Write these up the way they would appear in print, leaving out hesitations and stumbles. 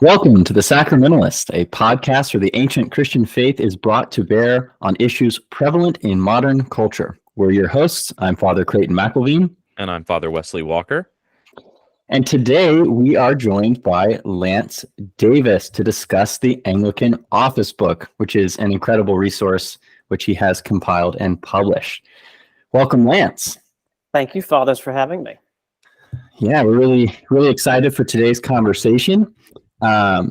Welcome to the Sacramentalists, a podcast where the ancient Christian faith is brought to bear on issues prevalent in modern culture. We're your hosts. I'm Father Creighton McElveen. And I'm Father Wesley Walker. And today we are joined by Lance Davis to discuss the Anglican Office Book, which is an incredible resource which he has compiled and published. Welcome, Lance. Thank you, Fathers, for having me. Yeah, we're really excited for today's conversation. A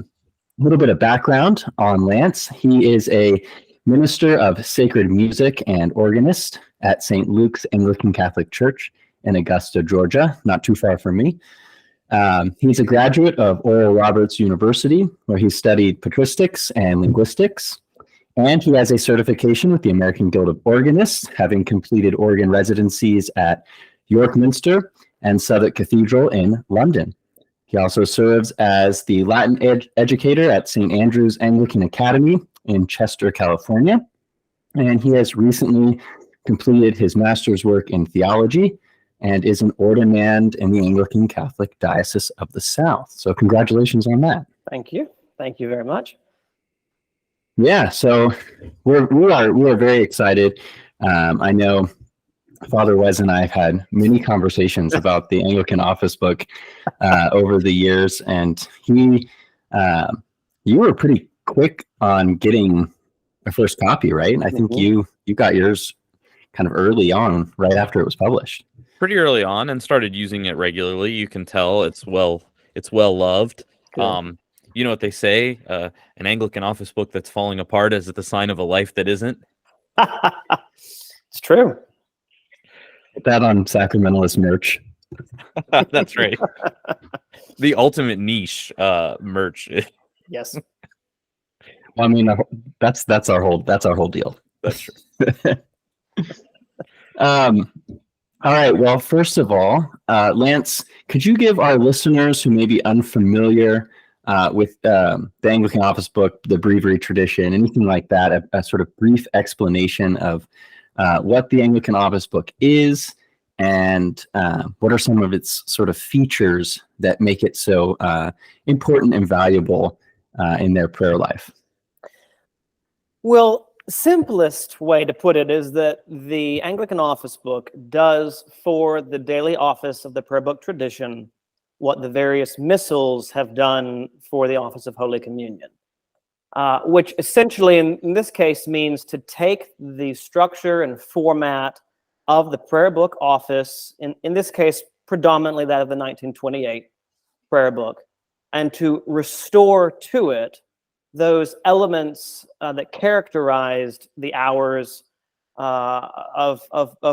little bit of background on Lance. He is a minister of sacred music and organist at St. Luke's Anglican Catholic Church in Augusta, Georgia, not too far from me. He's a graduate of Oral Roberts University, where he studied patristics and linguistics, and he has a certification with the American Guild of Organists, having completed organ residencies at York Minster and Southwark Cathedral in London. He also serves as the Latin educator at St. Andrew's Anglican Academy in Chester, California, and he has recently completed his master's work in theology and is an ordinand in the Anglican Catholic Diocese of the South. So congratulations on that. Thank you. Thank you very much. Yeah, so we are very excited. I know Father Wes and I have had many conversations about the Anglican Office Book over the years, and you were pretty quick on getting a first copy, right? I think you got yours kind of early on, right after it was published. Pretty early on, and started using it regularly. You can tell it's well loved. Good. You know what they say? An Anglican Office Book that's falling apart is the sign of a life that isn't. It's true. Put that on Sacramentalist merch. That's right. The ultimate niche merch. Yes. Well, I mean, that's our whole deal. That's true. All right. Well, first of all, Lance, could you give our listeners who may be unfamiliar with the Anglican Office Book, the breviary tradition, anything like that, a sort of brief explanation of what the Anglican Office Book is and what are some of its sort of features that make it so important and valuable in their prayer life? Well, simplest way to put it is that the Anglican Office Book does for the daily office of the prayer book tradition what the various missals have done for the office of Holy Communion, which essentially in this case means to take the structure and format of the prayer book office, in this case predominantly that of the 1928 prayer book, and to restore to it those elements that characterized the hours of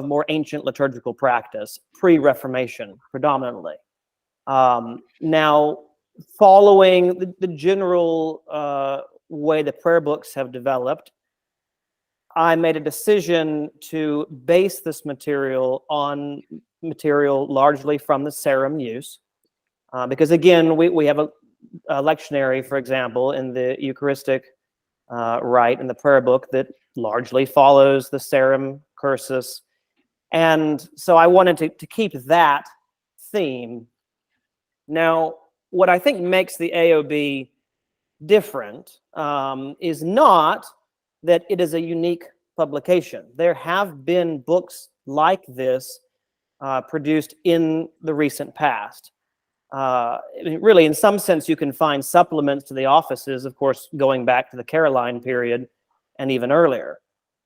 more ancient liturgical practice, pre-Reformation predominantly. Now, following the general way the prayer books have developed, I made a decision to base this material on material largely from the Sarum use, because again, we have a lectionary, for example, in the Eucharistic rite in the prayer book that largely follows the Sarum cursus, and so I wanted to keep that theme. Now, what I think makes the AOB different is not that it is a unique publication. There have been books like this produced in the recent past. Really, in some sense, you can find supplements to the offices, of course, going back to the Caroline period and even earlier.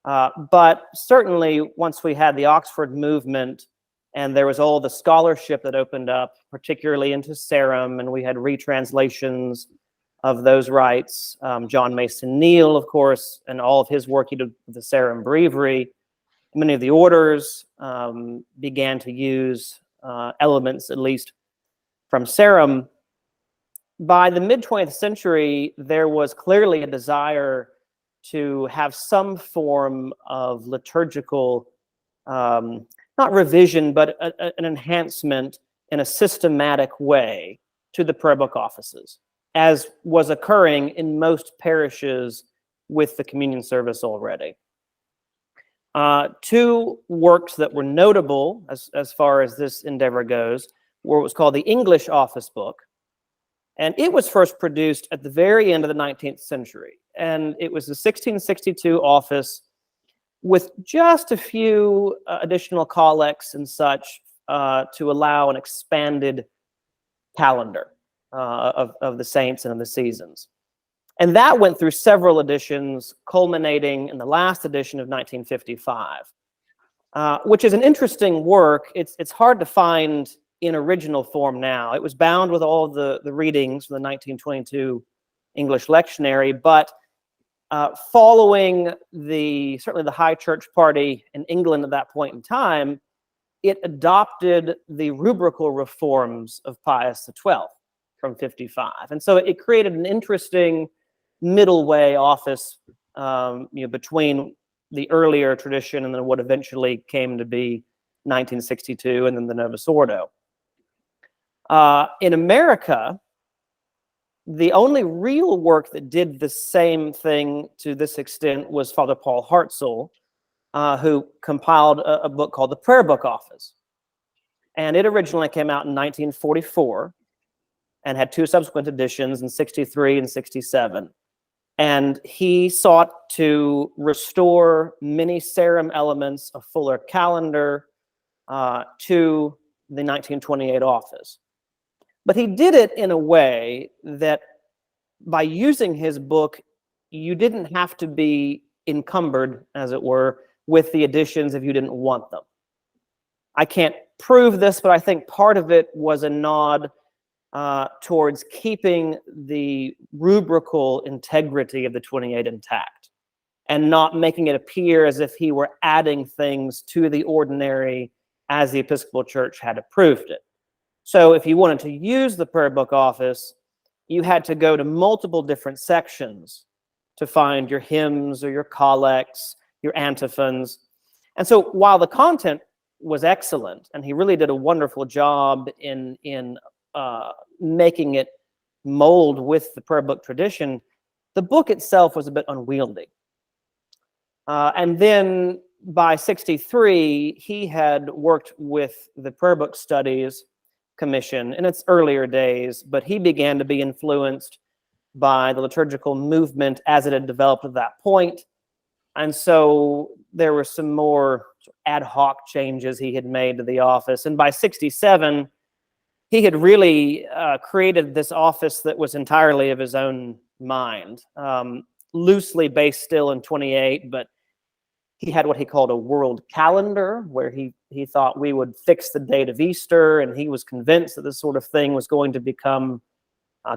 But certainly, once we had the Oxford movement and there was all the scholarship that opened up, particularly into Sarum, and we had retranslations of those rites. John Mason Neale, of course, and all of his work he did with the Sarum Breviary. Many of the orders began to use elements, at least from Sarum. By the mid-20th century, there was clearly a desire to have some form of liturgical, not revision, but an enhancement in a systematic way to the prayer book offices, as was occurring in most parishes with the communion service already. Two works that were notable as far as this endeavor goes were what was called the English Office Book And it was first produced at the very end of the 19th century. And it was the 1662 office with just a few additional collects and such to allow an expanded calendar of the saints and of the seasons. And that went through several editions, culminating in the last edition of 1955, which is an interesting work. It's hard to find in original form now. It was bound with all the readings from the 1922 English lectionary, but following certainly the High Church Party in England at that point in time, it adopted the rubrical reforms of Pius XII from 55. And so it created an interesting middle way office between the earlier tradition and then what eventually came to be 1962 and then the Novus Ordo. In America, the only real work that did the same thing to this extent was Father Paul Hartzell, who compiled a book called the Prayer Book Office. And it originally came out in 1944 and had two subsequent editions in 63 and 67. And he sought to restore many Sarum elements, a fuller calendar, to the 1928 office. But he did it in a way that by using his book, you didn't have to be encumbered, as it were, with the editions if you didn't want them. I can't prove this, but I think part of it was a nod towards keeping the rubrical integrity of the 28 intact and not making it appear as if he were adding things to the ordinary as the Episcopal Church had approved it. So if you wanted to use the Prayer Book Office, you had to go to multiple different sections to find your hymns or your collects, your antiphons. And so while the content was excellent, and he really did a wonderful job in making it mold with the prayer book tradition, the book itself was a bit unwieldy. And then by 63, he had worked with the Prayer Book Studies Commission in its earlier days, but he began to be influenced by the liturgical movement as it had developed at that point. And so there were some more ad hoc changes he had made to the office. And by 67, he had really created this office that was entirely of his own mind, loosely based still in 28, but he had what he called a world calendar, where he thought we would fix the date of Easter, and he was convinced that this sort of thing was going to become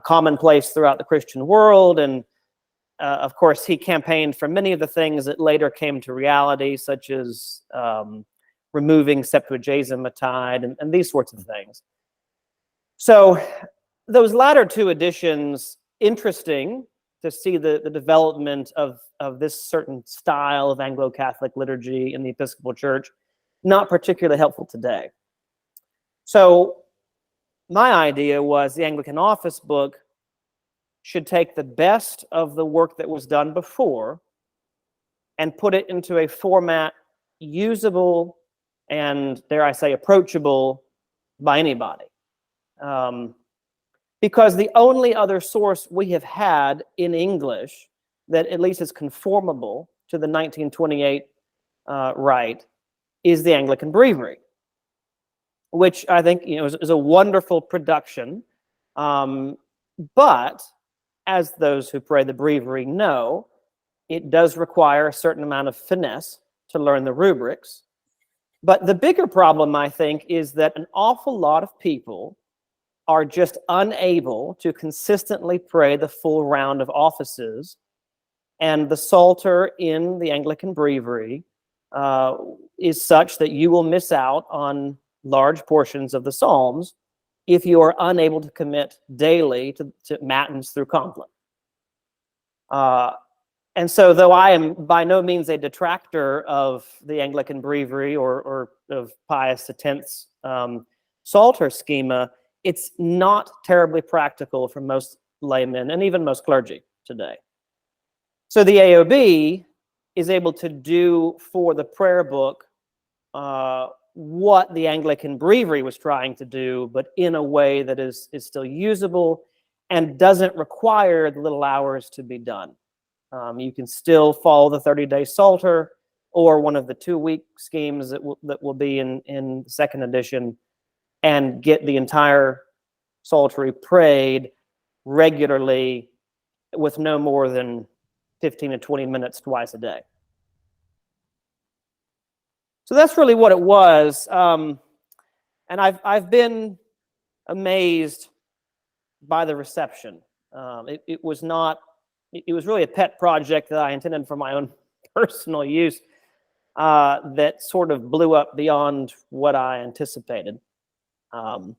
commonplace throughout the Christian world. And of course, he campaigned for many of the things that later came to reality, such as removing Septuagesima and these sorts of things. So those latter two editions, interesting to see the development of this certain style of Anglo-Catholic liturgy in the Episcopal Church, not particularly helpful today. So my idea was the Anglican Office Book should take the best of the work that was done before and put it into a format usable and, dare I say, approachable by anybody. Because the only other source we have had in English that at least is conformable to the 1928 rite is the Anglican Breviary, which I think is a wonderful production. But as those who pray the Breviary know, it does require a certain amount of finesse to learn the rubrics. But the bigger problem, I think, is that an awful lot of people are just unable to consistently pray the full round of offices. And the Psalter in the Anglican Breviary is such that you will miss out on large portions of the Psalms if you are unable to commit daily to matins through Compline. And so though I am by no means a detractor of the Anglican Breviary or of Pius X's Psalter schema, it's not terribly practical for most laymen and even most clergy today. So the AOB is able to do for the prayer book what the Anglican Breviary was trying to do, but in a way that is still usable and doesn't require the little hours to be done. You can still follow the 30-day Psalter or one of the 2-week schemes that will be in the second edition, and get the entire Psaltery prayed regularly with no more than 15 to 20 minutes twice a day. So that's really what it was. And I've been amazed by the reception. It was really a pet project that I intended for my own personal use, that sort of blew up beyond what I anticipated. And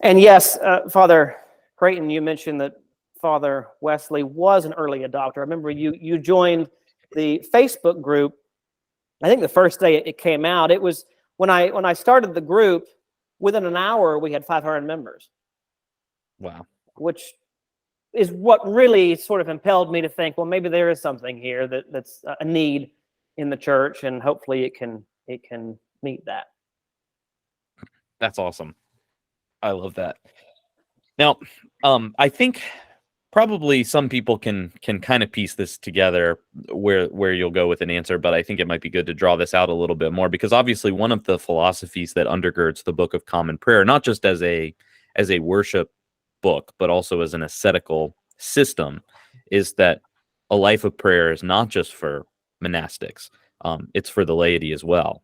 yes, Father Creighton, you mentioned that Father Wesley was an early adopter. I remember you joined the Facebook group. I think the first day it came out, it was when I started the group, within an hour we had 500 members. Wow. Which is what really sort of impelled me to think, well, maybe there is something here that's a need in the church, and hopefully it can meet that. That's awesome. I love that. Now, I think probably some people can kind of piece this together where you'll go with an answer, but I think it might be good to draw this out a little bit more, because obviously one of the philosophies that undergirds the Book of Common Prayer, not just as a worship book, but also as an ascetical system, is that a life of prayer is not just for monastics, it's for the laity as well.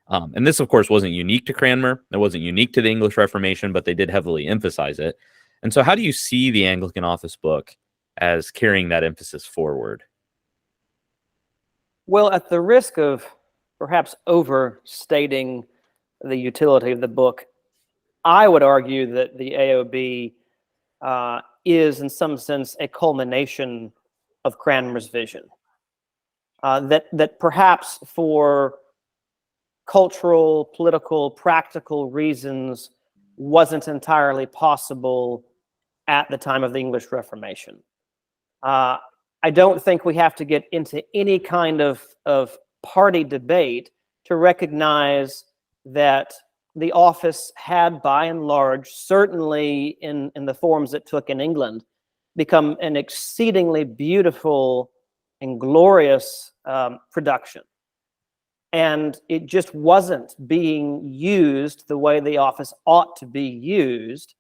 And this, of course, wasn't unique to Cranmer. It wasn't unique to the English Reformation, but they did heavily emphasize it. And so how do you see the Anglican Office Book as carrying that emphasis forward? Well, at the risk of perhaps overstating the utility of the book, I would argue that the AOB is, in some sense, a culmination of Cranmer's vision. That perhaps for cultural, political, practical reasons wasn't entirely possible at the time of the English Reformation. I don't think we have to get into any kind of party debate to recognize that the office had, by and large, certainly in the forms it took in England, become an exceedingly beautiful and glorious production. And it just wasn't being used the way the office ought to be used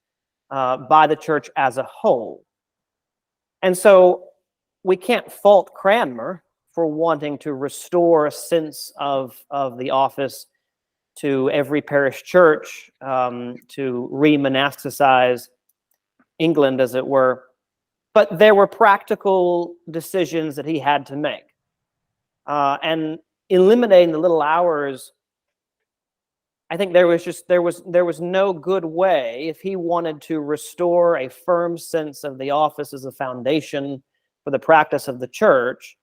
by the church as a whole. And so we can't fault Cranmer for wanting to restore a sense of the office to every parish church, to re-monasticize England, as it were. But there were practical decisions that he had to make. And eliminating the little hours, I think there was no good way, if he wanted to restore a firm sense of the office as a foundation for the practice of the church,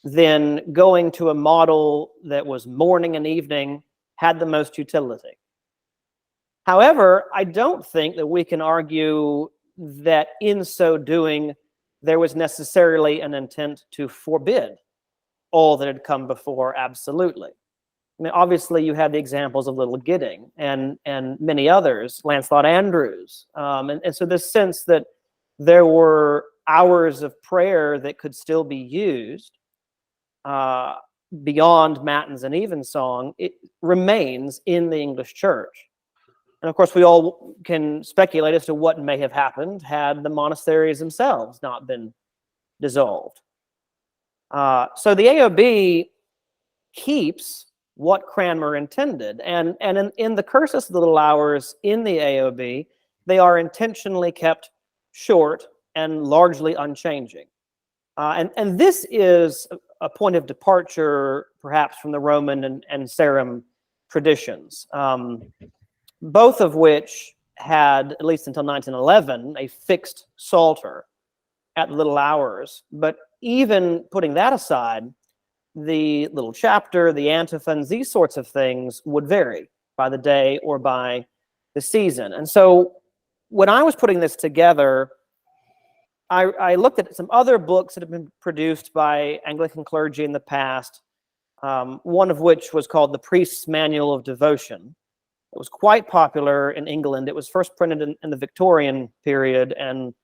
then going to a model that was morning and evening had the most utility. However, I don't think that we can argue that in so doing, there was necessarily an intent to forbid all that had come before, absolutely. I mean, obviously, you had the examples of Little Gidding and many others, Lancelot Andrews. And so this sense that there were hours of prayer that could still be used beyond Matins and Evensong, it remains in the English church. And of course, we all can speculate as to what may have happened had the monasteries themselves not been dissolved. So the AOB keeps what Cranmer intended. And in the cursus of the little hours in the AOB, they are intentionally kept short and largely unchanging. And this is a point of departure, perhaps, from the Roman and Sarum traditions, both of which had, at least until 1911, a fixed psalter at the little hours. But even putting that aside, the little chapter, the antiphons, these sorts of things would vary by the day or by the season. And so when I was putting this together, I looked at some other books that have been produced by Anglican clergy in the past, one of which was called The Priest's Manual of Devotion. It was quite popular in England. It was first printed in the Victorian period and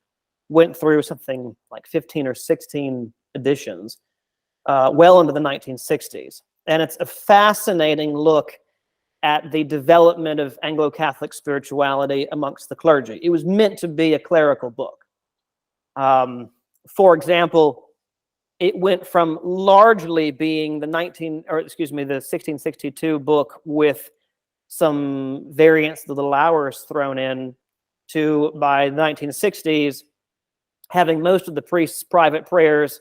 went through something like 15 or 16 editions well into the 1960s. And it's a fascinating look at the development of Anglo-Catholic spirituality amongst the clergy. It was meant to be a clerical book. For example, it went from largely being the 1662 book with some variants of the little hours thrown in to, by the 1960s, having most of the priests' private prayers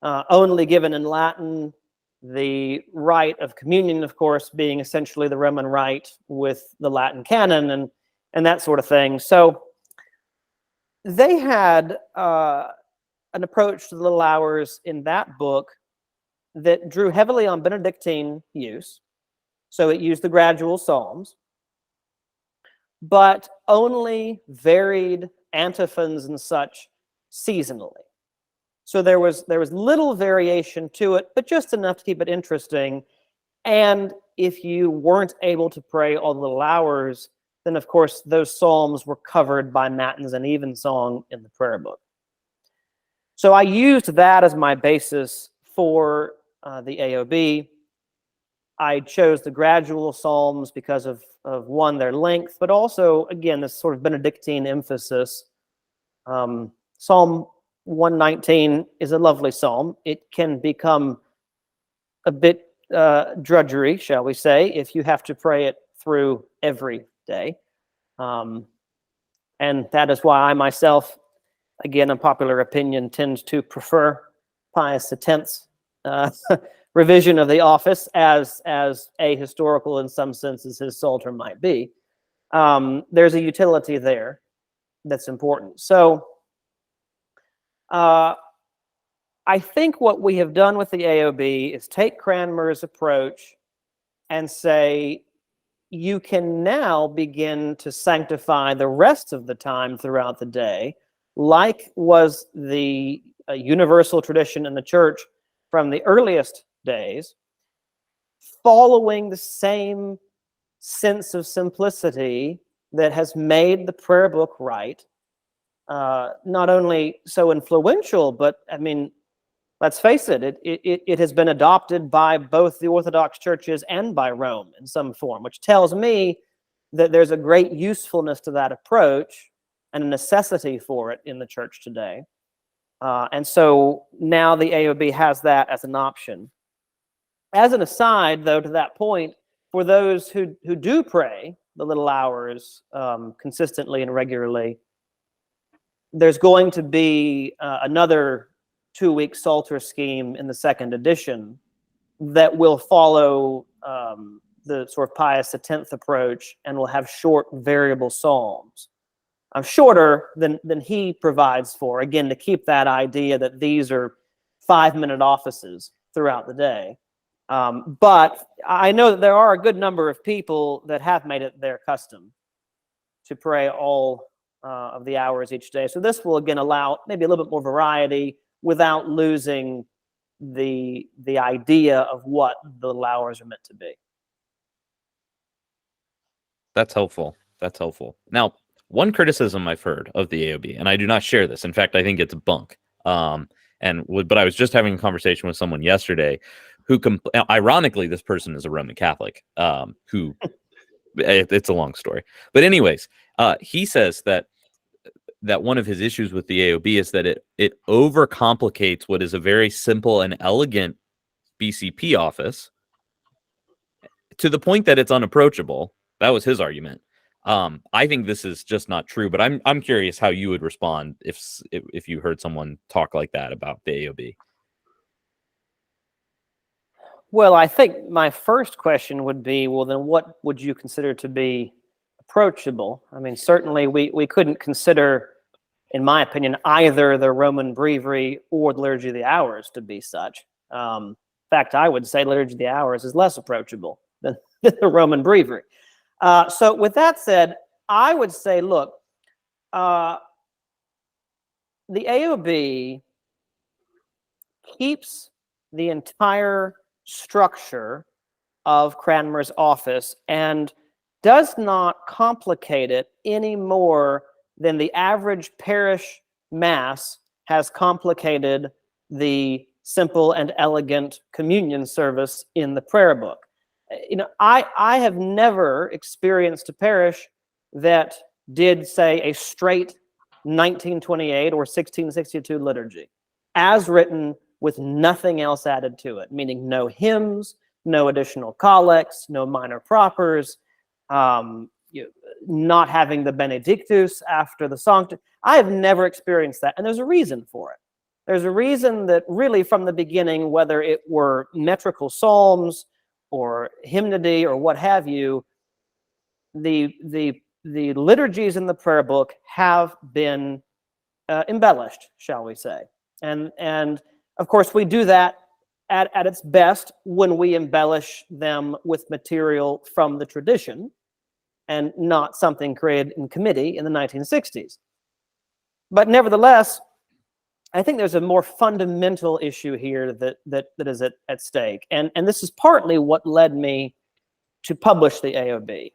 only given in Latin, the rite of communion, of course, being essentially the Roman rite with the Latin canon and that sort of thing. So they had an approach to the little hours in that book that drew heavily on Benedictine use. So it used the gradual psalms, but only varied antiphons and such seasonally. So there was little variation to it, but just enough to keep it interesting. And if you weren't able to pray all the little hours, then of course those psalms were covered by matins and evensong in the prayer book. So I used that as my basis for the AOB. I chose the gradual psalms because of one, their length, but also, again, this sort of Benedictine emphasis. Psalm 119 is a lovely psalm. It can become a bit drudgery, shall we say, if you have to pray it through every day. And that is why I myself, again, in popular opinion, tend to prefer Pius X's revision of the office as ahistorical in some senses his Psalter might be. There's a utility there that's important. So I think what we have done with the AOB is take Cranmer's approach and say, you can now begin to sanctify the rest of the time throughout the day, like was the universal tradition in the church from the earliest days, following the same sense of simplicity that has made the prayer book right, not only so influential, but I mean, let's face it, it has been adopted by both the Orthodox churches and by Rome in some form, which tells me that there's a great usefulness to that approach and a necessity for it in the church today. And so now the AOB has that as an option. As an aside, though, to that point, for those who do pray the little hours consistently and regularly, there's going to be another 2-week Psalter scheme in the second edition that will follow the sort of Pius X approach and will have short variable psalms. Shorter than he provides for, again, to keep that idea that these are 5-minute offices throughout the day. But I know that there are a good number of people that have made it their custom to pray all of the hours each day. So this will, again, allow maybe a little bit more variety without losing the idea of what the little hours are meant to be. That's helpful. That's helpful. Now, one criticism I've heard of the AOB, and I do not share this. In fact, I think it's bunk. But I was just having a conversation with someone yesterday who, ironically, this person is a Roman Catholic, who, it's a long story. But anyways, he says that one of his issues with the AOB is that it overcomplicates what is a very simple and elegant BCP office to the point that it's unapproachable. That was his argument. I think this is just not true, but I'm curious how you would respond if you heard someone talk like that about the AOB. Well, I think my first question would be, well, then what would you consider to be approachable? I mean, certainly we couldn't consider, in my opinion, either the Roman Breviary or the Liturgy of the Hours to be such. In fact, I would say Liturgy of the Hours is less approachable than the Roman Breviary. So with that said, I would say, look, the AOB keeps the entire structure of Cranmer's office and does not complicate it any more than the average parish mass has complicated the simple and elegant communion service in the prayer book. I have never experienced a parish that did, say, a straight 1928 or 1662 liturgy, as written, with nothing else added to it, meaning no hymns, no additional collects, no minor propers, not having the Benedictus after the Sanctus. I have never experienced that, and there's a reason for it. There's a reason that really from the beginning, whether it were metrical psalms or hymnody or what have you, the liturgies in the prayer book have been embellished, shall we say. And of course, we do that at its best when we embellish them with material from the tradition and not something created in committee in the 1960s. But nevertheless, I think there's a more fundamental issue here that is at stake. And this is partly what led me to publish the AOB.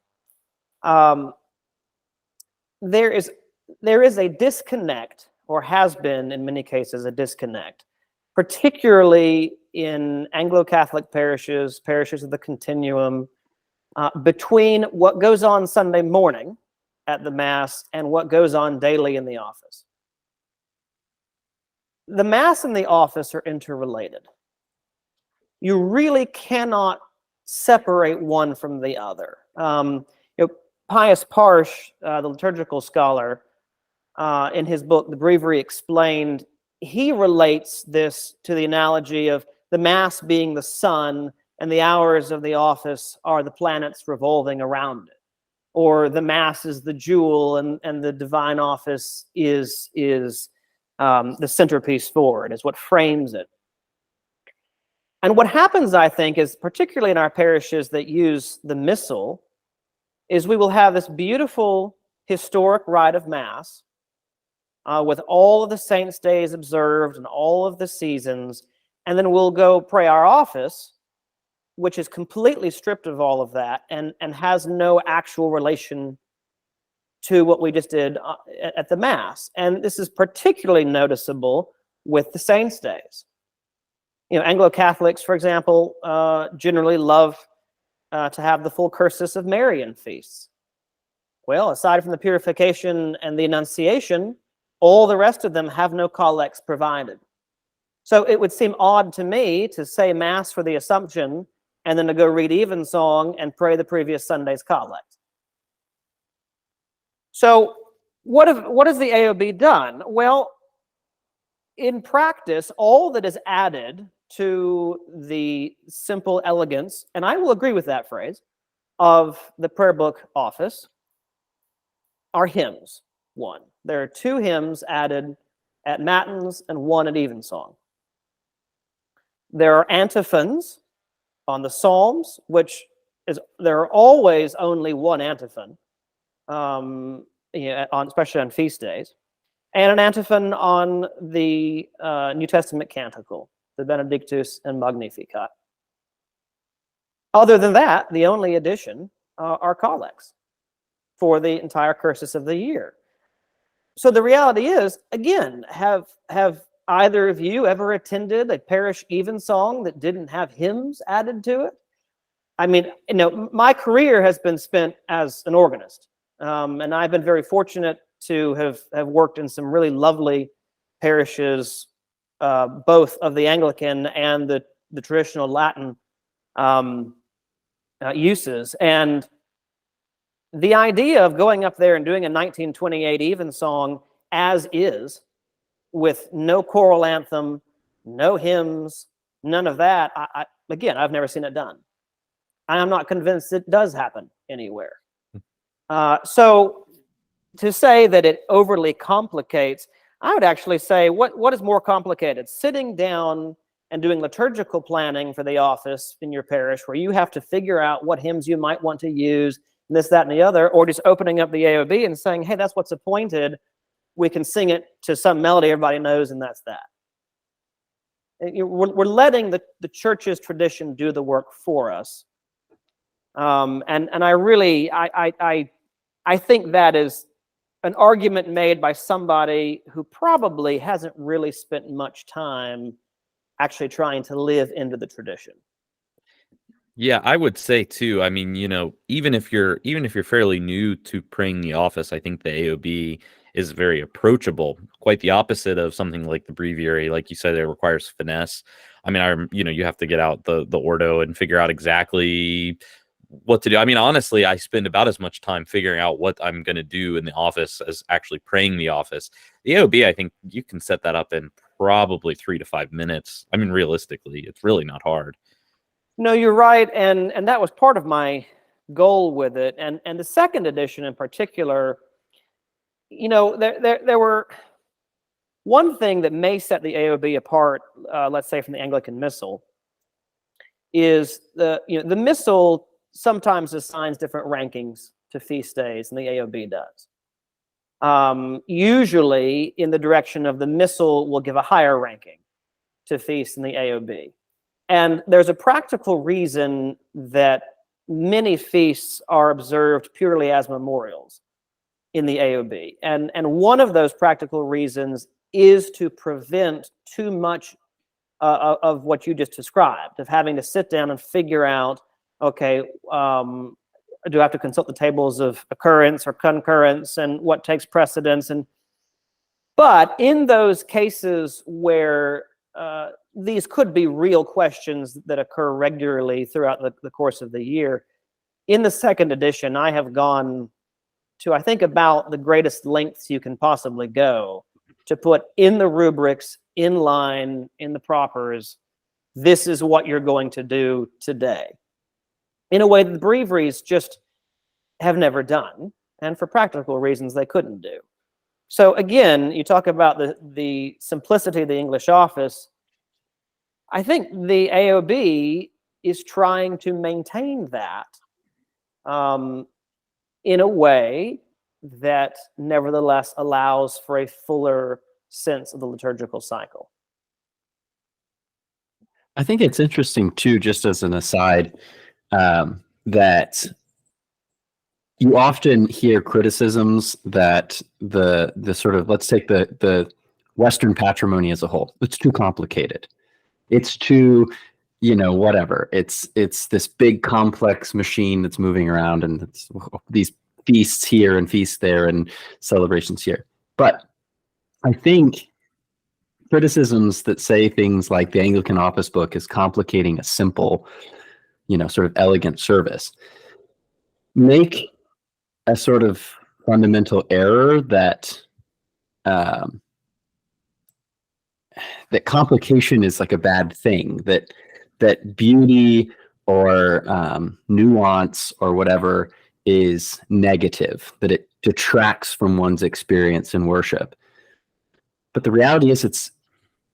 There is a disconnect, or has been in many cases a disconnect, particularly in Anglo-Catholic parishes of the Continuum, between what goes on Sunday morning at the Mass and what goes on daily in the office. The Mass and the office are interrelated. You really cannot separate one from the other. Pius Parsh, the liturgical scholar, in his book, The Breviary Explained, he relates this to the analogy of the Mass being the sun and the hours of the office are the planets revolving around it. Or the Mass is the jewel and the divine office is the centerpiece for it, is what frames it. And what happens, I think, is particularly in our parishes that use the Missal, is we will have this beautiful historic rite of Mass with all of the saints' days observed and all of the seasons, and then we'll go pray our office, which is completely stripped of all of that and has no actual relation to what we just did at the Mass. And this is particularly noticeable with the saints' days. Anglo-Catholics, for example, generally love to have the full cursus of Marian feasts. Well, aside from the purification and the Annunciation, all the rest of them have no collects provided. So it would seem odd to me to say Mass for the Assumption and then to go read Evensong and pray the previous Sunday's collect. So what has the AOB done? Well, in practice, all that is added to the simple elegance, and I will agree with that phrase, of the prayer book office are hymns. One. There are 2 hymns added at Matins and 1 at Evensong. There are antiphons on the Psalms, which is, there are always only 1 antiphon, especially on feast days, and an antiphon on the New Testament canticle, the Benedictus and Magnificat. Other than that, the only addition are collects for the entire cursus of the year. So the reality is, again, have either of you ever attended a parish evensong that didn't have hymns added to it? I mean, my career has been spent as an organist, and I've been very fortunate to have worked in some really lovely parishes, both of the Anglican and the traditional Latin uses. And the idea of going up there and doing a 1928 evensong as is, with no choral anthem, no hymns, none of that, I've never seen it done. I'm not convinced it does happen anywhere. So to say that it overly complicates, I would actually say, what is more complicated? Sitting down and doing liturgical planning for the office in your parish, where you have to figure out what hymns you might want to use, and this, that, and the other, or just opening up the AOB and saying, hey, that's what's appointed. We can sing it to some melody everybody knows, and that's that. We're letting the church's tradition do the work for us. And I really, I think that is an argument made by somebody who probably hasn't really spent much time actually trying to live into the tradition. Yeah, I would say too. I mean, even if you're fairly new to praying the office, I think the AOB is very approachable. Quite the opposite of something like the breviary, like you said, it requires finesse. I mean, you have to get out the ordo and figure out exactly what to do. I mean, honestly, I spend about as much time figuring out what I'm going to do in the office as actually praying the office. The AOB, I think you can set that up in probably 3 to 5 minutes. I mean, realistically, it's really not hard. No, you're right, and that was part of my goal with it. And the second edition in particular, there were one thing that may set the AOB apart, let's say from the Anglican Missal, is the Missal sometimes assigns different rankings to feast days than the AOB does. Usually, in the direction of the Missal will give a higher ranking to feasts than the AOB. And there's a practical reason that many feasts are observed purely as memorials in the AOB. And one of those practical reasons is to prevent too much of what you just described, of having to sit down and figure out, okay, do I have to consult the tables of occurrence or concurrence and what takes precedence? But in those cases where these could be real questions that occur regularly throughout the course of the year. In the second edition, I have gone to, I think, about the greatest lengths you can possibly go to put in the rubrics, in line, in the propers, this is what you're going to do today. In a way that the breviaries just have never done, and for practical reasons they couldn't do. So again, you talk about the simplicity of the English office. I think the AOB is trying to maintain that in a way that nevertheless allows for a fuller sense of the liturgical cycle. I think it's interesting too, just as an aside, that you often hear criticisms that the sort of, let's take the Western patrimony as a whole. It's too complicated. It's too, whatever. It's this big complex machine that's moving around, and it's these feasts here and feasts there and celebrations here. But I think criticisms that say things like the Anglican Office Book is complicating a simple, sort of elegant service, make a sort of fundamental error that that complication is like a bad thing, that beauty or nuance or whatever is negative, that it detracts from one's experience in worship. But the reality is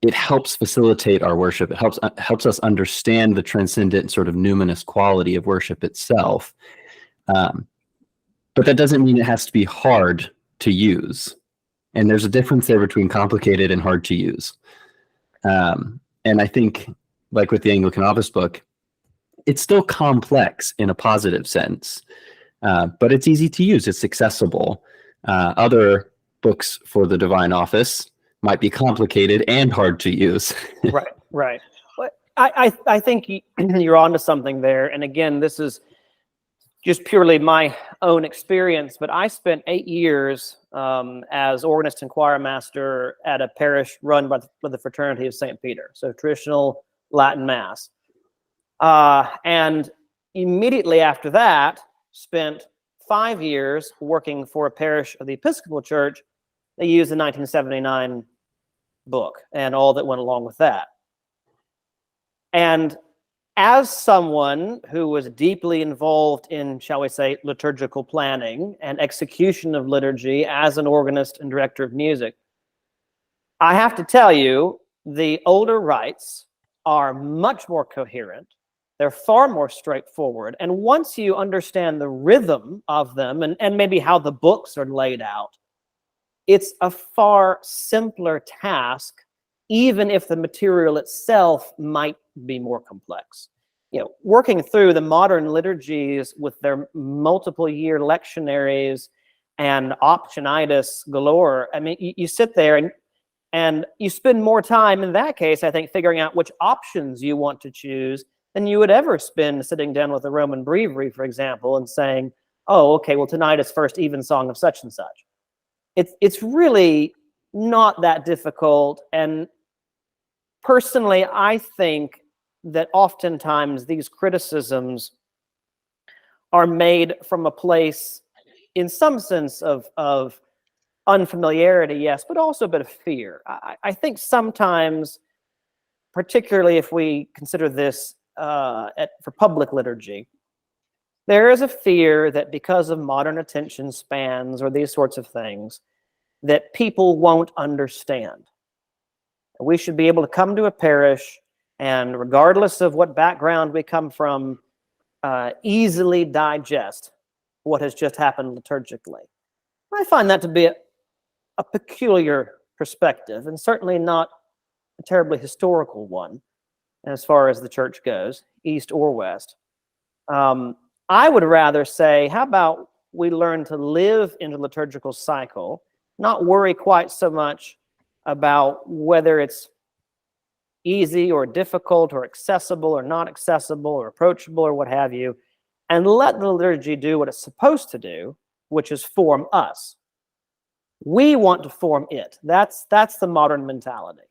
it helps facilitate our worship. It helps us understand the transcendent sort of numinous quality of worship itself. But that doesn't mean it has to be hard to use. And there's a difference there between complicated and hard to use. And I think, like with the Anglican Office Book, it's still complex in a positive sense, but it's easy to use. It's accessible. Other books for the divine office might be complicated and hard to use. Right. But I think you're onto something there. And again, this is just purely my own experience, but I spent 8 years as organist and choir master at a parish run by the Fraternity of St. Peter, so traditional Latin Mass. And immediately after that, spent 5 years working for a parish of the Episcopal Church. They used the 1979 book and all that went along with that. And as someone who was deeply involved in, shall we say, liturgical planning and execution of liturgy as an organist and director of music, I have to tell you, the older rites are much more coherent. They're far more straightforward. And once you understand the rhythm of them and maybe how the books are laid out, it's a far simpler task, even if the material itself might be more complex. working through the modern liturgies with their multiple year lectionaries and optionitis galore. I mean, you sit there and you spend more time in that case, I think, figuring out which options you want to choose than you would ever spend sitting down with a Roman breviary, for example, and saying, oh, okay, well, tonight is first evensong of such and such. It's really not that difficult. And personally, I think that oftentimes these criticisms are made from a place, in some sense, of unfamiliarity, yes, but also a bit of fear. I think sometimes, particularly if we consider this for public liturgy, there is a fear that because of modern attention spans or these sorts of things, that people won't understand. We should be able to come to a parish and, regardless of what background we come from, easily digest what has just happened liturgically. I find that to be a peculiar perspective, and certainly not a terribly historical one as far as the church goes, east or west. I would rather say, how about we learn to live in the liturgical cycle, not worry quite so much about whether it's easy or difficult or accessible or not accessible or approachable or what have you, and let the liturgy do what it's supposed to do, which is form us. We want to form it. That's the modern mentality.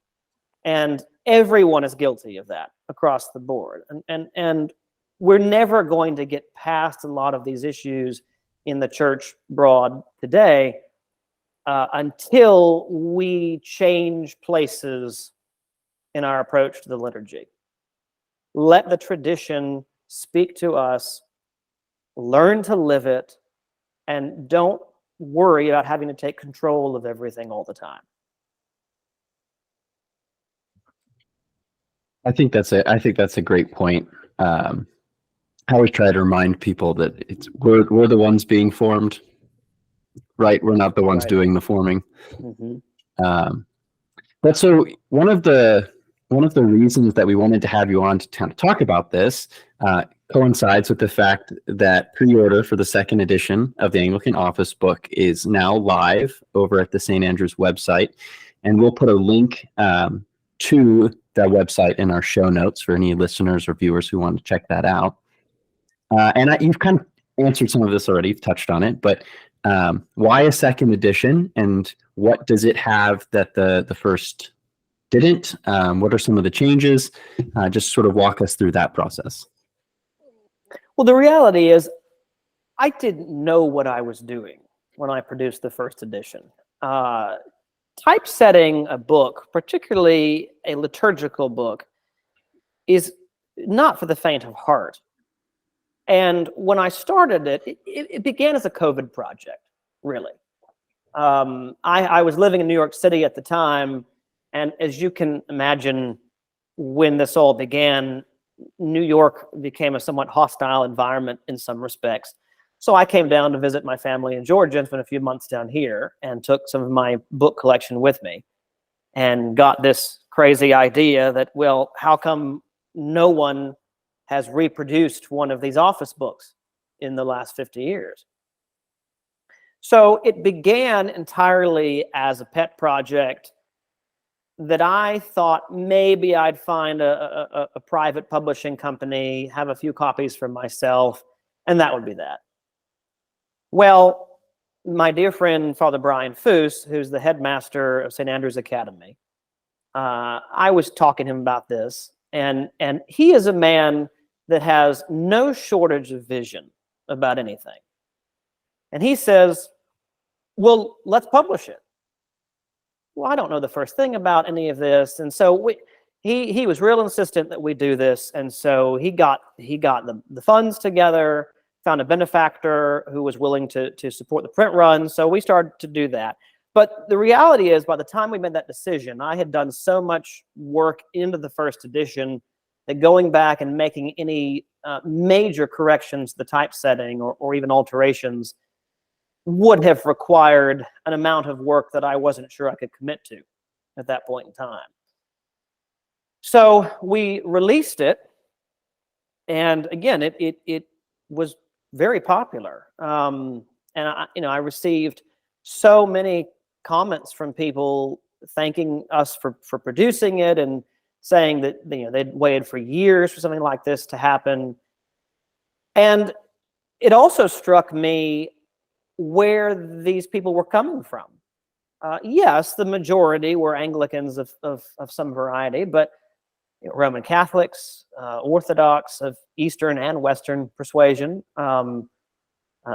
And everyone is guilty of that across the board. And we're never going to get past a lot of these issues in the church broad today until we change places in our approach to the liturgy. Let the tradition speak to us, learn to live it, and don't worry about having to take control of everything all the time. I think that's a great point. I always try to remind people that we're the ones being formed, right? We're not the ones doing the forming. Mm-hmm. But so one of the reasons that we wanted to have you on to kind of talk about this coincides with the fact that pre-order for the second edition of the Anglican Office Book is now live over at the St. Andrew's website, and we'll put a link to that website in our show notes for any listeners or viewers who want to check that out. You've kind of answered some of this already, you've touched on it, but why a second edition, and what does it have that the first didn't? What are some of the changes? Just sort of walk us through that process. Well, the reality is I didn't know what I was doing when I produced the first edition. Typesetting a book, particularly a liturgical book, is not for the faint of heart. And when I started it began as a COVID project, really. I was living in New York City at the time, and as you can imagine, when this all began, New York became a somewhat hostile environment in some respects. So I came down to visit my family in Georgia and spent a few months down here and took some of my book collection with me and got this crazy idea that, well, how come no one has reproduced one of these office books in the last 50 years? So it began entirely as a pet project that I thought maybe I'd find a private publishing company, have a few copies for myself, and that would be that. Well, my dear friend, Father Brian Foose, who's the headmaster of St. Andrew's Academy, I was talking to him about this, and he is a man that has no shortage of vision about anything. And he says, well, let's publish it. Well, I don't know the first thing about any of this. And so he was real insistent that we do this. And so he got the funds together, found a benefactor who was willing to support the print run. So we started to do that. But the reality is, by the time we made that decision, I had done so much work into the first edition that going back and making any major corrections to the typesetting or even alterations would have required an amount of work that I wasn't sure I could commit to at that point in time. So we released it, And again, it was very popular. And I received so many comments from people thanking us for producing it and saying that they'd waited for years for something like this to happen. And it also struck me where these people were coming from. Yes, the majority were Anglicans of some variety, but Roman Catholics, Orthodox of Eastern and Western persuasion,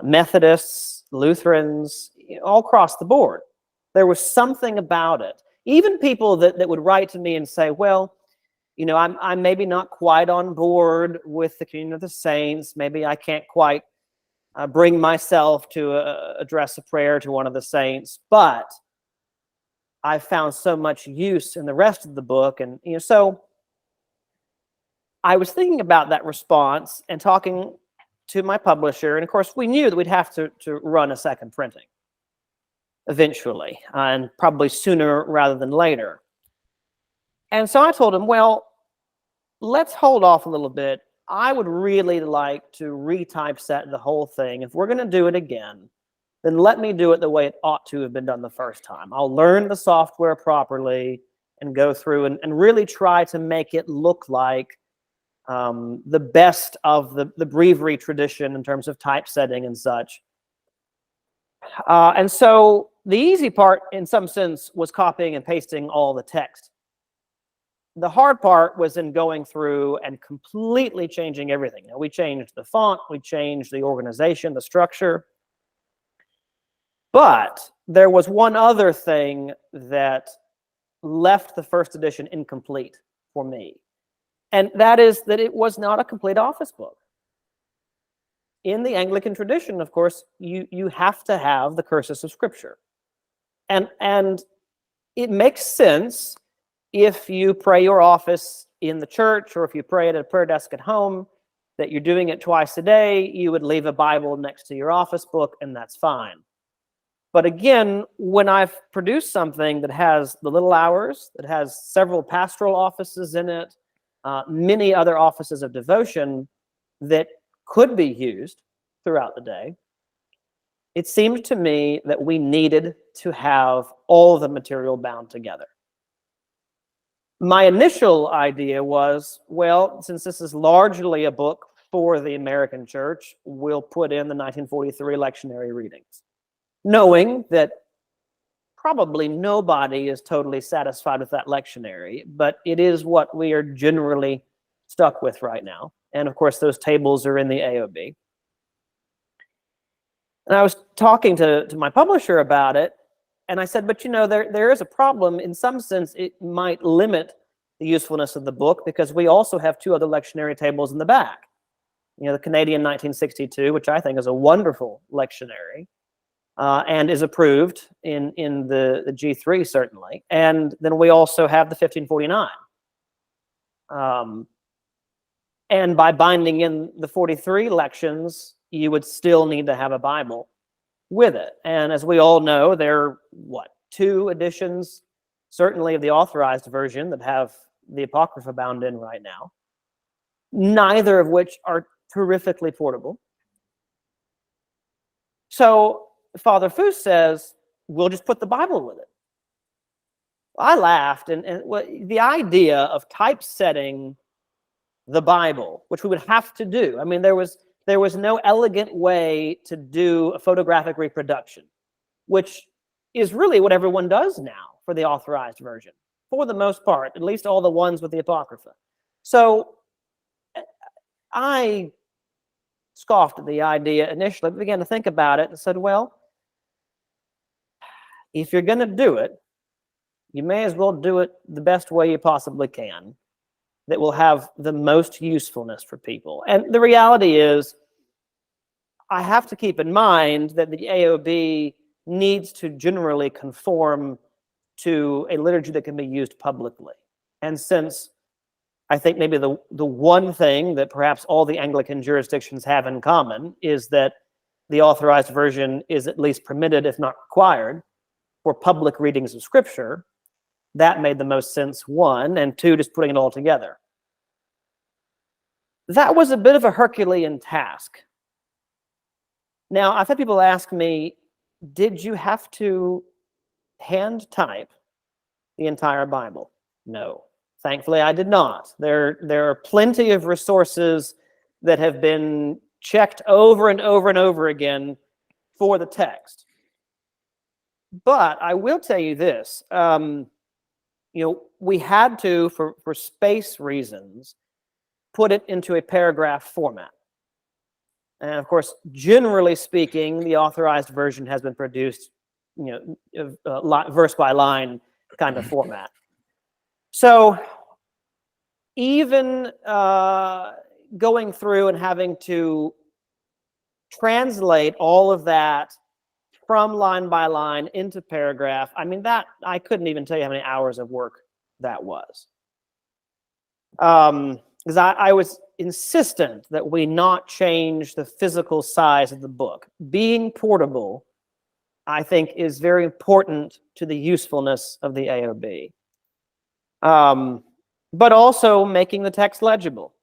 Methodists, Lutherans, all across the board. There was something about it. Even people that would write to me and say, well, I'm maybe not quite on board with the communion of the saints. Maybe I can't quite bring myself to address a prayer to one of the saints, but I found so much use in the rest of the book. And so I was thinking about that response and talking to my publisher. And of course, we knew that we'd have to run a second printing eventually, and probably sooner rather than later. And so I told him, well, let's hold off a little bit. I would really like to retypeset the whole thing. If we're going to do it again, then let me do it the way it ought to have been done the first time. I'll learn the software properly and go through and really try to make it look like the best of the breviary tradition in terms of typesetting and such. And so the easy part, in some sense, was copying and pasting all the text. The hard part was in going through and completely changing everything. Now, we changed the font, we changed the organization, the structure. But there was one other thing that left the first edition incomplete for me. And that is that it was not a complete office book. In the Anglican tradition, of course, you have to have the cursus of Scripture. And it makes sense if you pray your office in the church, or if you pray at a prayer desk at home, that you're doing it twice a day, you would leave a Bible next to your office book, and that's fine. But again, when I've produced something that has the little hours, that has several pastoral offices in it, many other offices of devotion that could be used throughout the day, it seemed to me that we needed to have all the material bound together. My initial idea was, well, since this is largely a book for the American church, we'll put in the 1943 lectionary readings, knowing that probably nobody is totally satisfied with that lectionary, but it is what we are generally stuck with right now. And of course, those tables are in the AOB. And I was talking to my publisher about it, and I said, but there is a problem. In some sense, it might limit the usefulness of the book, because we also have two other lectionary tables in the back. The Canadian 1962, which I think is a wonderful lectionary, and is approved in the G3, certainly. And then we also have the 1549. And by binding in the 43 lections, you would still need to have a Bible with it. And as we all know, there are, two editions, certainly of the authorized version, that have the Apocrypha bound in right now, neither of which are terrifically portable. So Father Foose says, we'll just put the Bible with it. I laughed, and the idea of typesetting the Bible, which we would have to do. I mean, there was no elegant way to do a photographic reproduction, which is really what everyone does now for the authorized version, for the most part, at least all the ones with the Apocrypha. So I scoffed at the idea initially, but began to think about it and said, well, if you're going to do it, you may as well do it the best way you possibly can, that will have the most usefulness for people. And the reality is, I have to keep in mind that the AOB needs to generally conform to a liturgy that can be used publicly. And since I think maybe the one thing that perhaps all the Anglican jurisdictions have in common is that the authorized version is at least permitted, if not required, for public readings of Scripture, that made the most sense, one, and two, just putting it all together. that was a bit of a Herculean task. Now, I've had people ask me, did you have to hand type the entire Bible? No, thankfully I did not. There are plenty of resources that have been checked over and over and over again for the text. But I will tell you this, we had to, for space reasons, put it into a paragraph format. And of course, generally speaking, the authorized version has been produced, verse by line kind of format. So even going through and having to translate all of that from line by line into paragraph, I mean, that I couldn't even tell you how many hours of work that was. Because I was insistent that we not change the physical size of the book. Being portable, I think, is very important to the usefulness of the AOB. But also making the text legible.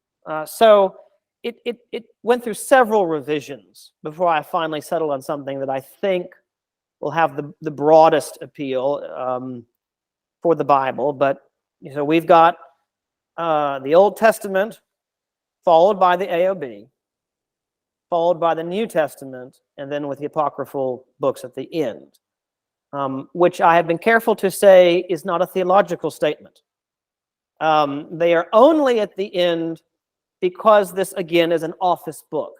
So it went through several revisions before I finally settled on something that I think will have the broadest appeal for the Bible. But we've got the Old Testament, followed by the AOB, followed by the New Testament, and then with the apocryphal books at the end, which I have been careful to say is not a theological statement. They are only at the end because this, again, is an office book.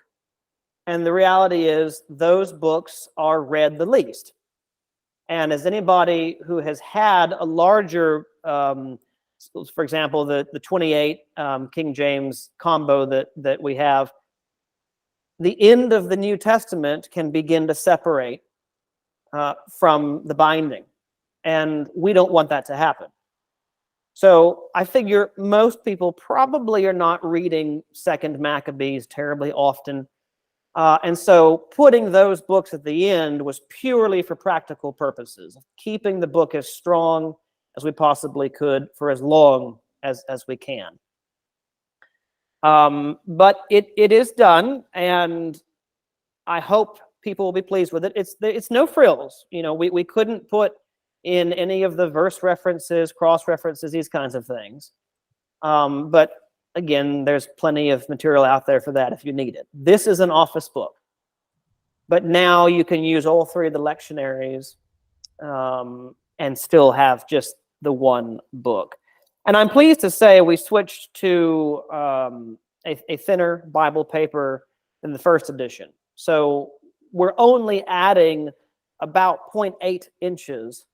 And the reality is those books are read the least. And as anybody who has had a larger, for example, the 28 King James combo that we have, the end of the New Testament can begin to separate from the binding. And we don't want that to happen. So I figure most people probably are not reading Second Maccabees terribly often. And so putting those books at the end was purely for practical purposes, keeping the book as strong as we possibly could for as long as we can. But it is done, and I hope people will be pleased with it. It's no frills. We couldn't put in any of the verse references, cross references, these kinds of things. But again, there's plenty of material out there for that if you need it. This is an office book. But now you can use all three of the lectionaries and still have just the one book. And I'm pleased to say we switched to a thinner Bible paper than the first edition. So we're only adding about 0.8 inches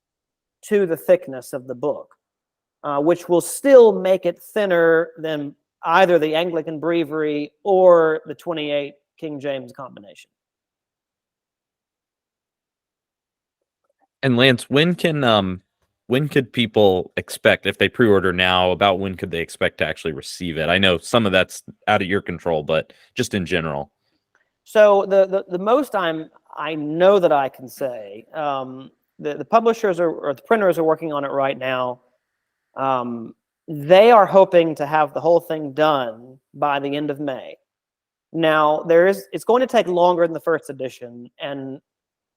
to the thickness of the book, which will still make it thinner than either the Anglican Breviary or the 28 King James combination. And Lance, when could people expect, if they pre-order now, about when could they expect to actually receive it? I know some of that's out of your control, but just in general. So the most I know that I can say, the publishers or the printers are working on it right now. They are hoping to have the whole thing done by the end of May. Now, it's going to take longer than the first edition, and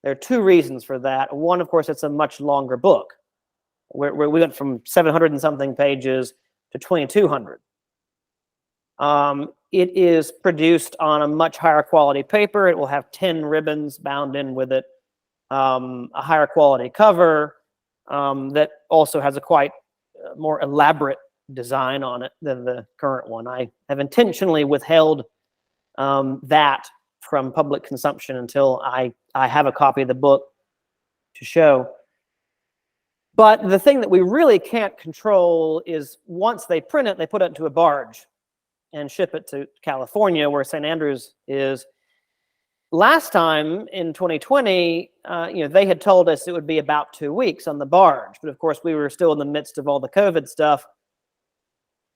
there are two reasons for that. One, of course, it's a much longer book. We went from 700 and something pages to 2,200. It is produced on a much higher quality paper. It will have 10 ribbons bound in with it, a higher quality cover that also has a quite more elaborate design on it than the current one. I have intentionally withheld that from public consumption until I have a copy of the book to show. But the thing that we really can't control is once they print it, they put it into a barge and ship it to California, where St. Andrews is. Last time in 2020, they had told us it would be about 2 weeks on the barge. But of course, we were still in the midst of all the COVID stuff.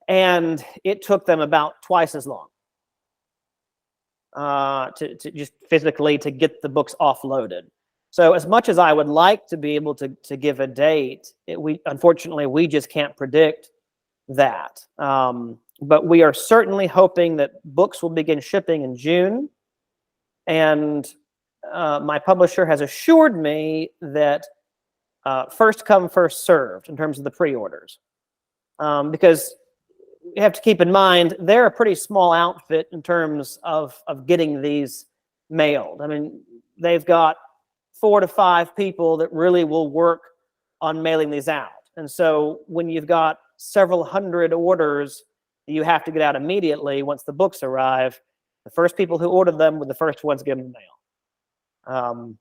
And it took them about twice as long to just physically to get the books offloaded. So as much as I would like to be able to give a date, unfortunately, we just can't predict that. But we are certainly hoping that books will begin shipping in June. And my publisher has assured me that first come, first served in terms of the pre-orders. Because you have to keep in mind, they're a pretty small outfit in terms of getting these mailed. I mean, they've got 4 to 5 people that really will work on mailing these out. And so when you've got several hundred orders you have to get out immediately once the books arrive, the first people who ordered them were the first ones to get them in the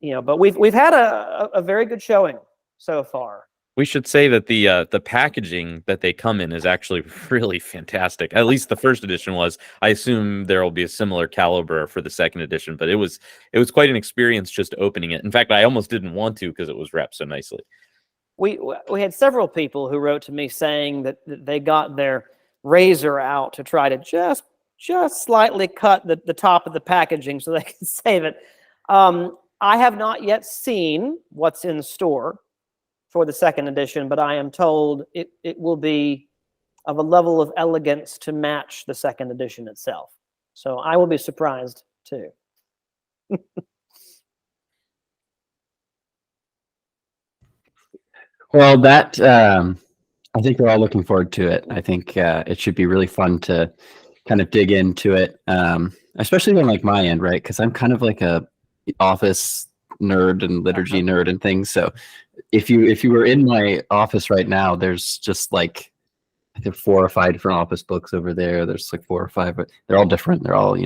mail. But we've had a very good showing so far. We should say that the packaging that they come in is actually really fantastic. At least the first edition was. I assume there will be a similar caliber for the second edition, but it was quite an experience just opening it. In fact, I almost didn't want to because it was wrapped so nicely. We had several people who wrote to me saying that they got their razor out to try to just slightly cut the top of the packaging so they can save it. I have not yet seen what's in store for the second edition, but I am told it will be of a level of elegance to match the second edition itself. So I will be surprised too. Well, that I think we're all looking forward to it. I think it should be really fun to kind of dig into it, especially on like my end, right? Because I'm kind of like a office nerd and liturgy nerd and things. So if you were in my office right now, there's just like I think 4 or 5 different office books over there. There's like 4 or 5, but they're all different. They're all,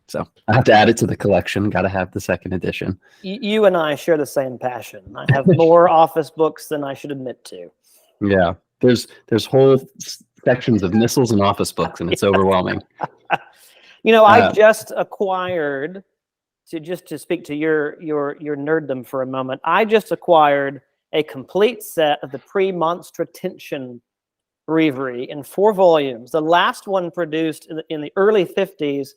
so I have to add it to the collection. Got to have the second edition. You and I share the same passion. I have more office books than I should admit to. Yeah, there's whole sections of missals and office books, and it's overwhelming. I just acquired, to speak to your nerddom for a moment, I just acquired a complete set of the Pre-Monstre Tension Breviary in 4 volumes. The last one produced in the early 50s,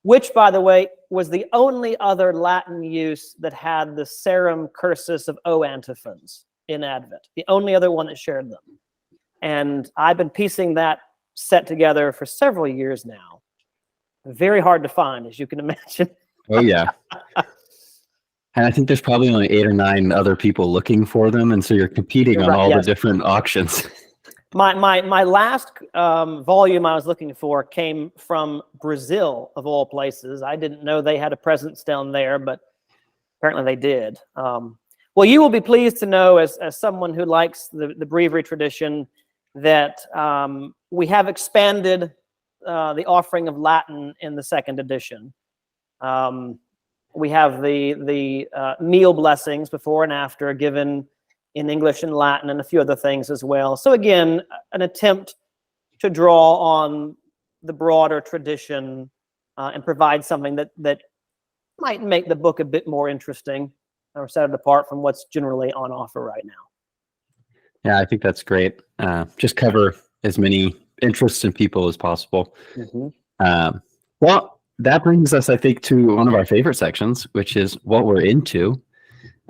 which, by the way, was the only other Latin use that had the serum cursus of O antiphons in Advent. The only other one that shared them. And I've been piecing that set together for several years now. Very hard to find, as you can imagine. Oh, yeah. And I think there's probably only 8 or 9 other people looking for them, and so you're competing on all the different auctions. My last volume I was looking for came from Brazil, of all places. I didn't know they had a presence down there, but apparently they did. Well, you will be pleased to know, as someone who likes the breviary tradition, that we have expanded the offering of Latin in the second edition. We have the meal blessings before and after given in English and Latin, and a few other things as well. So again, an attempt to draw on the broader tradition and provide something that might make the book a bit more interesting or set it apart from what's generally on offer right now. Yeah, I think that's great. Just cover as many interests and people as possible. Mm-hmm. Well, that brings us, I think, to one of our favorite sections, which is what we're into.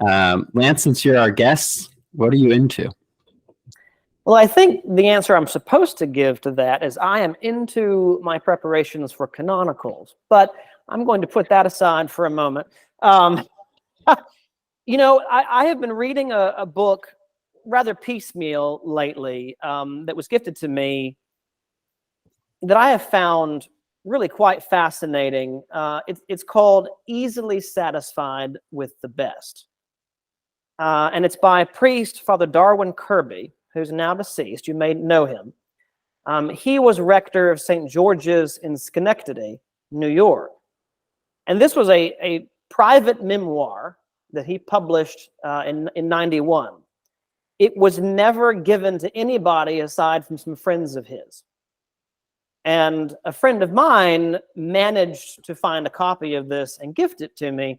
Lance, since you're our guest, what are you into? Well, I think the answer I'm supposed to give to that is I am into my preparations for canonicals, but I'm going to put that aside for a moment. I have been reading a book rather piecemeal lately that was gifted to me that I have found really quite fascinating. It's called Easily Satisfied with the Best. And it's by a priest, Father Darwin Kirby, who's now deceased. You may know him. He was rector of St. George's in Schenectady, New York. And this was a private memoir that he published in 91. It was never given to anybody aside from some friends of his. And a friend of mine managed to find a copy of this and gift it to me.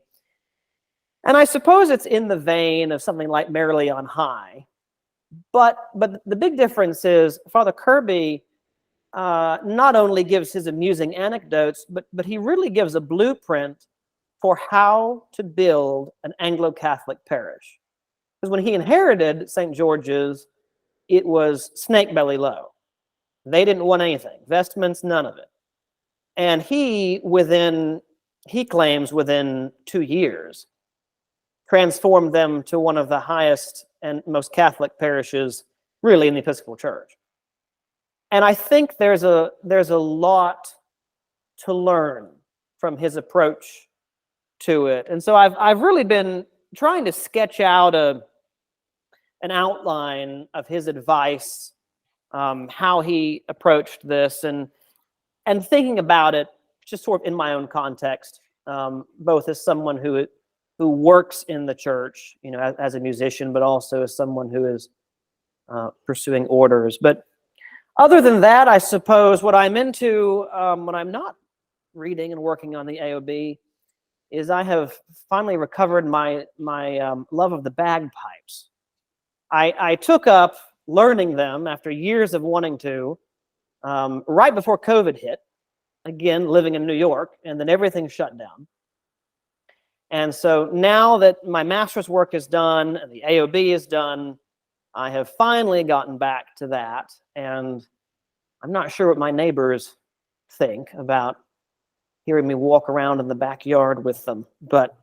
And I suppose it's in the vein of something like Merrily on High. But the big difference is Father Kirby not only gives his amusing anecdotes, but he really gives a blueprint for how to build an Anglo-Catholic parish. Because when he inherited St. George's, it was snake belly low. They didn't want anything, vestments, none of it. And he claims within 2 years, transformed them to one of the highest and most Catholic parishes really in the Episcopal Church. And I think there's a lot to learn from his approach to it. And so I've really been trying to sketch out an outline of his advice, how he approached this, and thinking about it just sort of in my own context, both as someone who works in the church, as a musician, but also as someone who is pursuing orders. But other than that, I suppose what I'm into when I'm not reading and working on the AOB is I have finally recovered my love of the bagpipes. I took up learning them after years of wanting to, right before COVID hit, again, living in New York, and then everything shut down. And so now that my master's work is done and the AOB is done, I have finally gotten back to that. And I'm not sure what my neighbors think about hearing me walk around in the backyard with them, but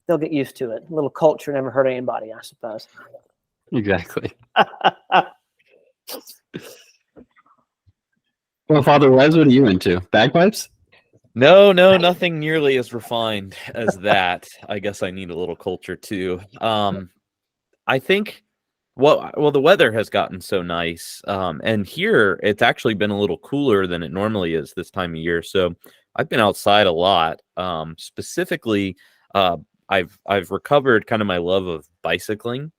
they'll get used to it. A little culture never hurt anybody, I suppose. Exactly. Well, Father Wes, what are you into? Bagpipes? No, nothing nearly as refined as that. I guess I need a little culture too. I think, well, the weather has gotten so nice, and here it's actually been a little cooler than it normally is this time of year. So I've been outside a lot. Specifically, I've recovered kind of my love of bicycling.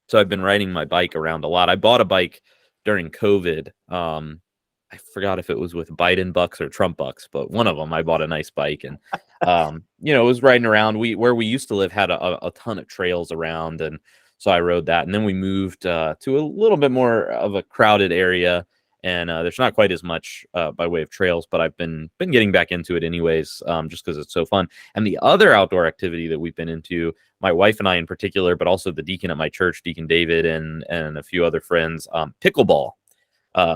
So I've been riding my bike around a lot. I bought a bike during COVID. I forgot if it was with Biden bucks or Trump bucks, but one of them, I bought a nice bike and, was riding around. Where we used to live had a ton of trails around. And so I rode that. And then we moved to a little bit more of a crowded area. And there's not quite as much by way of trails, but I've been getting back into it anyways, just because it's so fun. And the other outdoor activity that we've been into, my wife and I in particular, but also the deacon at my church, Deacon David, and a few other friends, pickleball.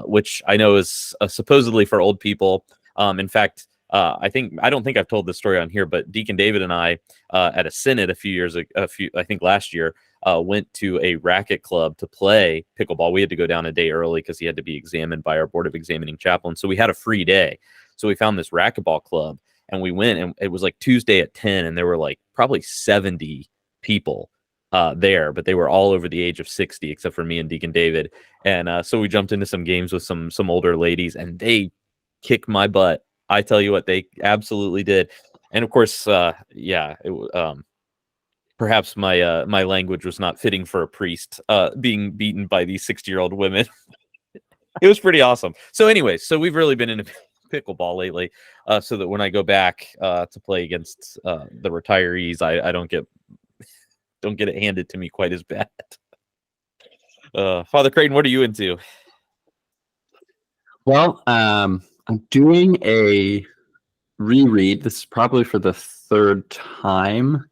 Which I know is supposedly for old people. In fact, I don't think I've told this story on here, but Deacon David and I, at a synod I think last year, went to a racket club to play pickleball. We had to go down a day early because he had to be examined by our Board of Examining Chaplains. So we had a free day. So we found this racquetball club and we went, and it was like Tuesday at 10, and there were like probably 70 people there, but they were all over the age of 60 except for me and Deacon David. And so we jumped into some games with some older ladies, and they kicked my butt. I tell you what, they absolutely did. And of course, perhaps my language was not fitting for a priest, being beaten by these 60-year-old women. It was pretty awesome. So anyways, so we've really been into pickleball lately, so that when I go back to play against the retirees, I don't get it handed to me quite as bad. Father Creighton, what are you into? Well, I'm doing a reread. This is probably for the third time.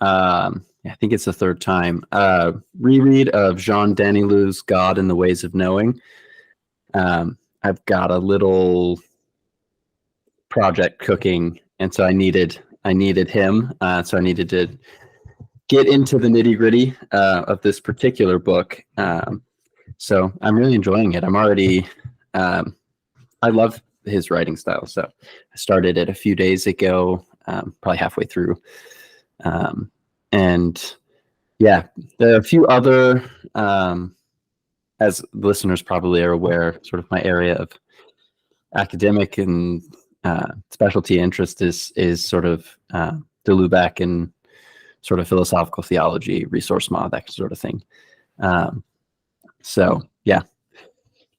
I think it's the third time. Reread of Jean Danilou's God and the Ways of Knowing. I've got a little project cooking, and so I needed him. So I needed to get into the nitty-gritty of this particular book. So I'm really enjoying it. I'm already I love his writing style. So I started it a few days ago, probably halfway through. And yeah, there are a few other, as listeners probably are aware, sort of my area of academic and specialty interest is sort of de Lubac and sort of philosophical theology, resource model, that sort of thing. So yeah,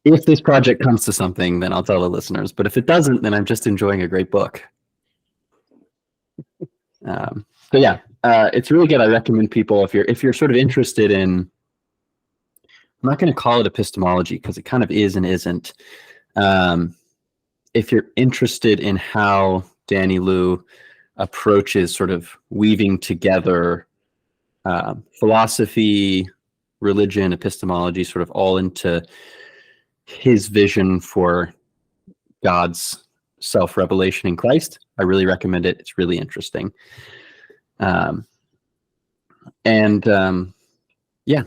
if this project comes to something, then I'll tell the listeners. But if it doesn't, then I'm just enjoying a great book. So yeah, it's really good. I recommend people, if you're sort of interested in, I'm not going to call it epistemology because it kind of is and isn't. If you're interested in how Danielou approaches sort of weaving together philosophy, religion, epistemology, sort of all into his vision for God's self-revelation in Christ. I really recommend it. It's really interesting. Yeah,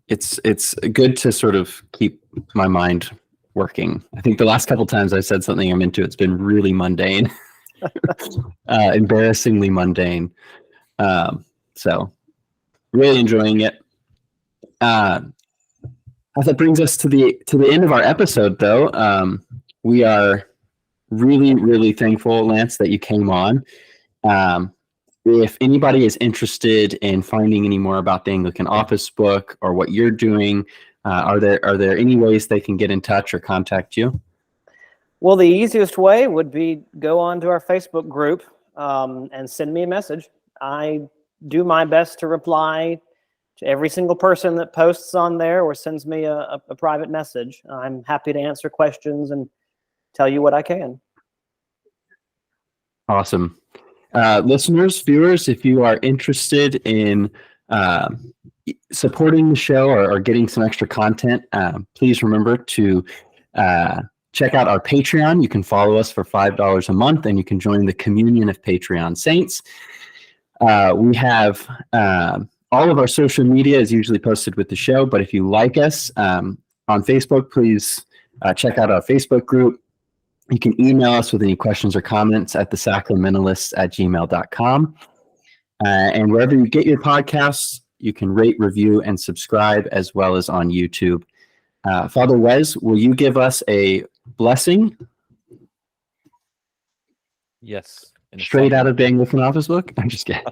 it's good to sort of keep my mind working. I think the last couple times I've said something I'm into, it's been really mundane, embarrassingly mundane. So really enjoying it. As that brings us to the end of our episode, though, we are really, really thankful, Lance, that you came on. If anybody is interested in finding any more about the Anglican Office Book or what you're doing, are there any ways they can get in touch or contact you? Well, the easiest way would be go on to our Facebook group and send me a message. I do my best to reply to every single person that posts on there or sends me a private message. I'm happy to answer questions and tell you what I can. Awesome. Listeners, viewers, if you are interested in supporting the show or getting some extra content, please remember to check out our Patreon. You can follow us for $5 a month, and you can join the communion of Patreon saints. We have all of our social media is usually posted with the show, but if you like us on Facebook, please check out our Facebook group. You can email us with any questions or comments at thesacramentalists@gmail.com. And wherever you get your podcasts, you can rate, review, and subscribe, as well as on YouTube. Father Wes, will you give us a blessing? Yes. Straight out of the Anglican Office Book? I'm just kidding.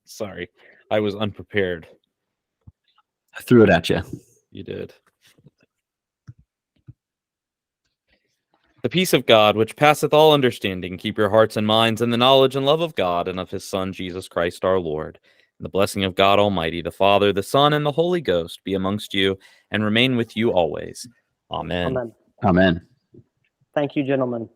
Sorry, I was unprepared. I threw it at you. You did. The peace of God, which passeth all understanding, keep your hearts and minds in the knowledge and love of God and of his Son, Jesus Christ our Lord. And the blessing of God Almighty, the Father, the Son, and the Holy Ghost be amongst you and remain with you always. Amen. Amen. Amen. Thank you, gentlemen.